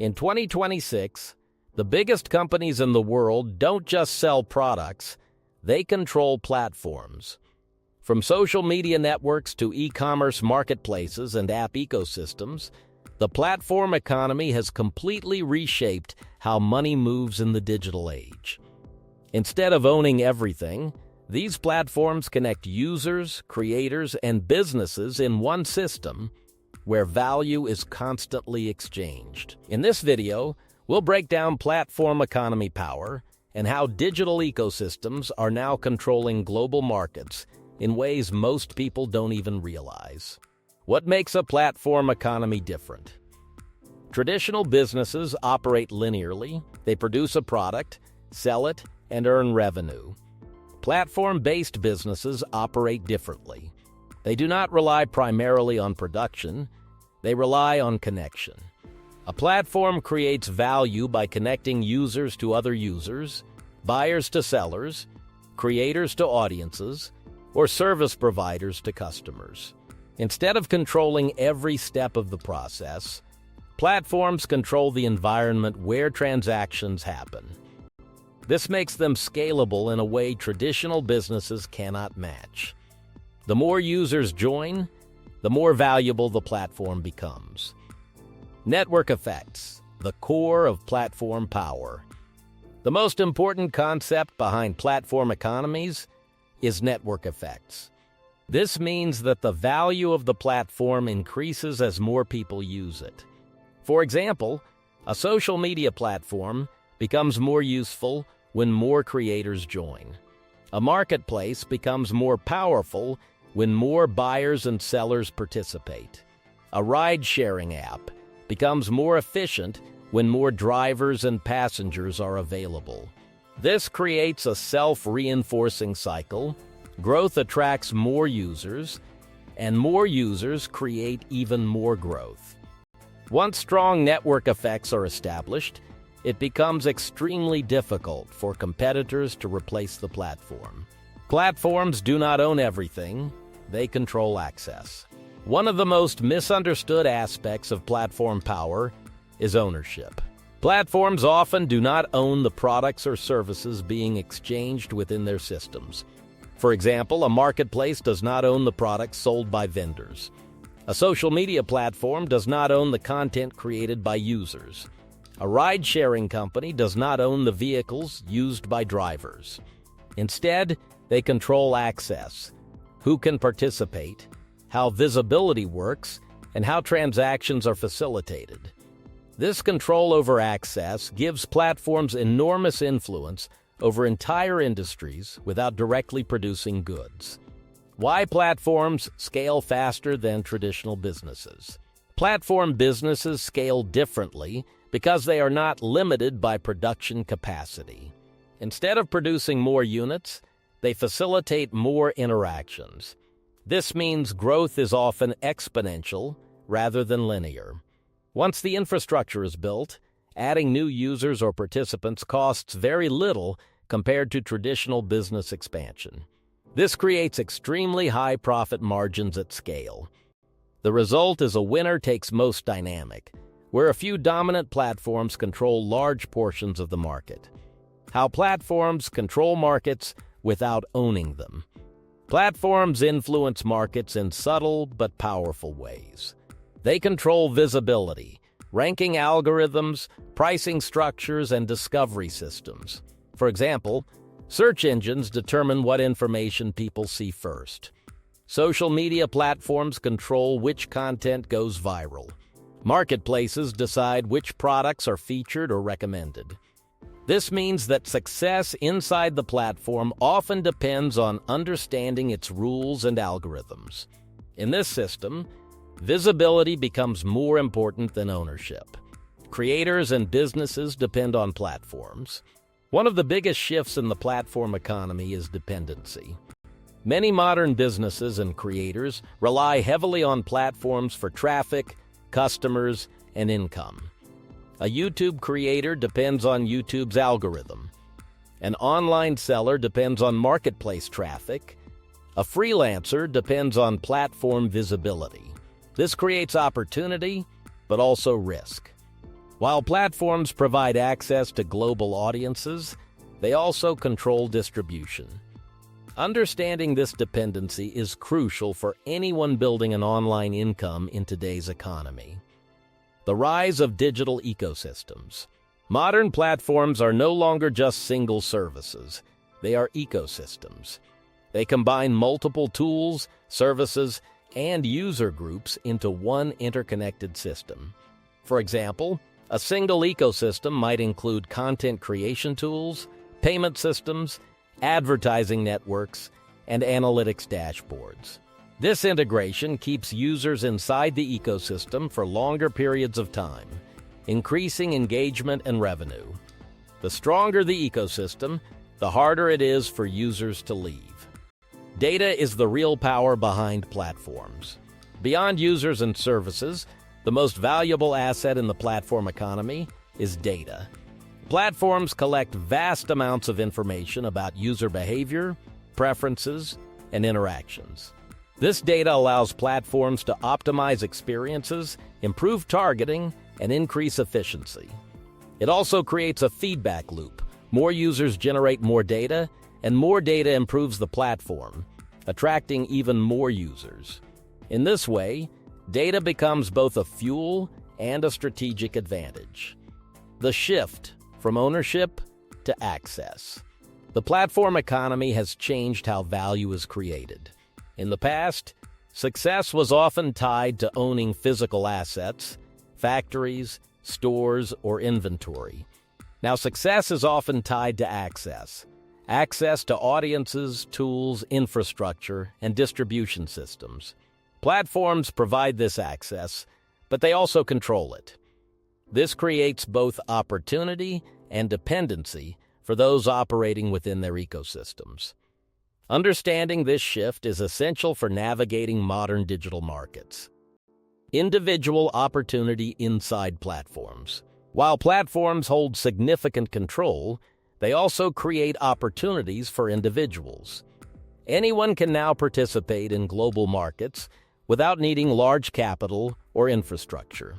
In 2026, the biggest companies in the world don't just sell products, they control platforms. From social media networks to e-commerce marketplaces and app ecosystems, the platform economy has completely reshaped how money moves in the digital age. Instead of owning everything, these platforms connect users, creators, and businesses in one system where value is constantly exchanged. In this video, we'll break down platform economy power and how digital ecosystems are now controlling global markets in ways most people don't even realize. What makes a platform economy different? Traditional businesses operate linearly. They produce a product, sell it, and earn revenue. Platform-based businesses operate differently. They do not rely primarily on production, they rely on connection. A platform creates value by connecting users to other users, buyers to sellers, creators to audiences, or service providers to customers. Instead of controlling every step of the process, platforms control the environment where transactions happen. This makes them scalable in a way traditional businesses cannot match. The more users join, the more valuable the platform becomes. Network effects, the core of platform power. The most important concept behind platform economies is network effects. This means that the value of the platform increases as more people use it. For example, a social media platform becomes more useful when more creators join. A marketplace becomes more powerful when more buyers and sellers participate. A ride-sharing app becomes more efficient when more drivers and passengers are available. This creates a self-reinforcing cycle. Growth attracts more users, and more users create even more growth. Once strong network effects are established, it becomes extremely difficult for competitors to replace the platform. Platforms do not own everything, they control access. One of the most misunderstood aspects of platform power is ownership. Platforms often do not own the products or services being exchanged within their systems. For example, a marketplace does not own the products sold by vendors. A social media platform does not own the content created by users. A ride-sharing company does not own the vehicles used by drivers. Instead, they control access, who can participate, how visibility works, and how transactions are facilitated. This control over access gives platforms enormous influence over entire industries without directly producing goods. Why platforms scale faster than traditional businesses? Platform businesses scale differently because they are not limited by production capacity. Instead of producing more units, they facilitate more interactions. This means growth is often exponential rather than linear. Once the infrastructure is built, adding new users or participants costs very little compared to traditional business expansion. This creates extremely high profit margins at scale. The result is a winner-takes-most dynamic, where a few dominant platforms control large portions of the market. How platforms control markets without owning them. Platforms influence markets in subtle but powerful ways. They control visibility, ranking algorithms, pricing structures, and discovery systems. For example, search engines determine what information people see first. Social media platforms control which content goes viral. Marketplaces decide which products are featured or recommended. This means that success inside the platform often depends on understanding its rules and algorithms. In this system, visibility becomes more important than ownership. Creators and businesses depend on platforms. One of the biggest shifts in the platform economy is dependency. Many modern businesses and creators rely heavily on platforms for traffic, customers, and income. A YouTube creator depends on YouTube's algorithm. An online seller depends on marketplace traffic. A freelancer depends on platform visibility. This creates opportunity, but also risk. While platforms provide access to global audiences, they also control distribution. Understanding this dependency is crucial for anyone building an online income in today's economy. The rise of digital ecosystems. Modern platforms are no longer just single services. They are ecosystems. They combine multiple tools, services, and user groups into one interconnected system. For example, a single ecosystem might include content creation tools, payment systems, advertising networks, and analytics dashboards. This integration keeps users inside the ecosystem for longer periods of time, increasing engagement and revenue. The stronger the ecosystem, the harder it is for users to leave. Data is the real power behind platforms. Beyond users and services, the most valuable asset in the platform economy is data. Platforms collect vast amounts of information about user behavior, preferences, and interactions. This data allows platforms to optimize experiences, improve targeting, and increase efficiency. It also creates a feedback loop. More users generate more data, and more data improves the platform, attracting even more users. In this way, data becomes both a fuel and a strategic advantage. The shift from ownership to access. The platform economy has changed how value is created. In the past, success was often tied to owning physical assets, factories, stores, or inventory. Now, success is often tied to access. Access to audiences, tools, infrastructure, and distribution systems. Platforms provide this access, but they also control it. This creates both opportunity and dependency for those operating within their ecosystems. Understanding this shift is essential for navigating modern digital markets. Individual opportunity inside platforms. While platforms hold significant control, they also create opportunities for individuals. Anyone can now participate in global markets without needing large capital or infrastructure.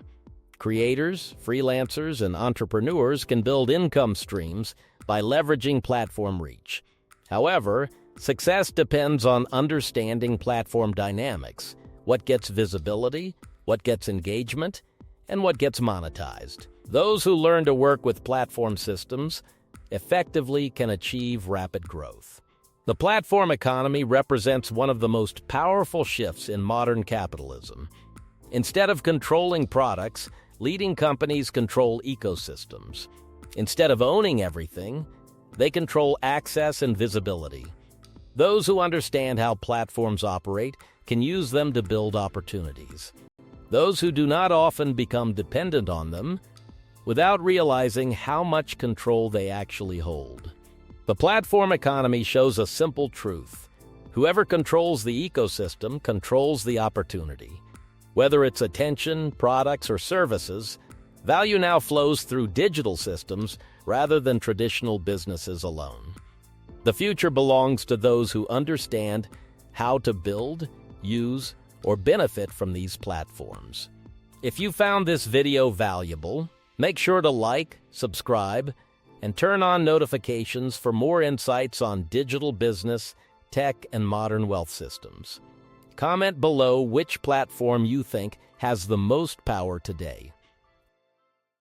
Creators, freelancers, and entrepreneurs can build income streams by leveraging platform reach. However, success depends on understanding platform dynamics, what gets visibility, what gets engagement, and what gets monetized. Those who learn to work with platform systems effectively can achieve rapid growth. The platform economy represents one of the most powerful shifts in modern capitalism. Instead of controlling products, leading companies control ecosystems. Instead of owning everything, they control access and visibility. Those who understand how platforms operate can use them to build opportunities. Those who do not often become dependent on them without realizing how much control they actually hold. The platform economy shows a simple truth. Whoever controls the ecosystem controls the opportunity. Whether it's attention, products, or services, value now flows through digital systems rather than traditional businesses alone. The future belongs to those who understand how to build, use, or benefit from these platforms. If you found this video valuable, make sure to like, subscribe, and turn on notifications for more insights on digital business, tech, and modern wealth systems. Comment below which platform you think has the most power today.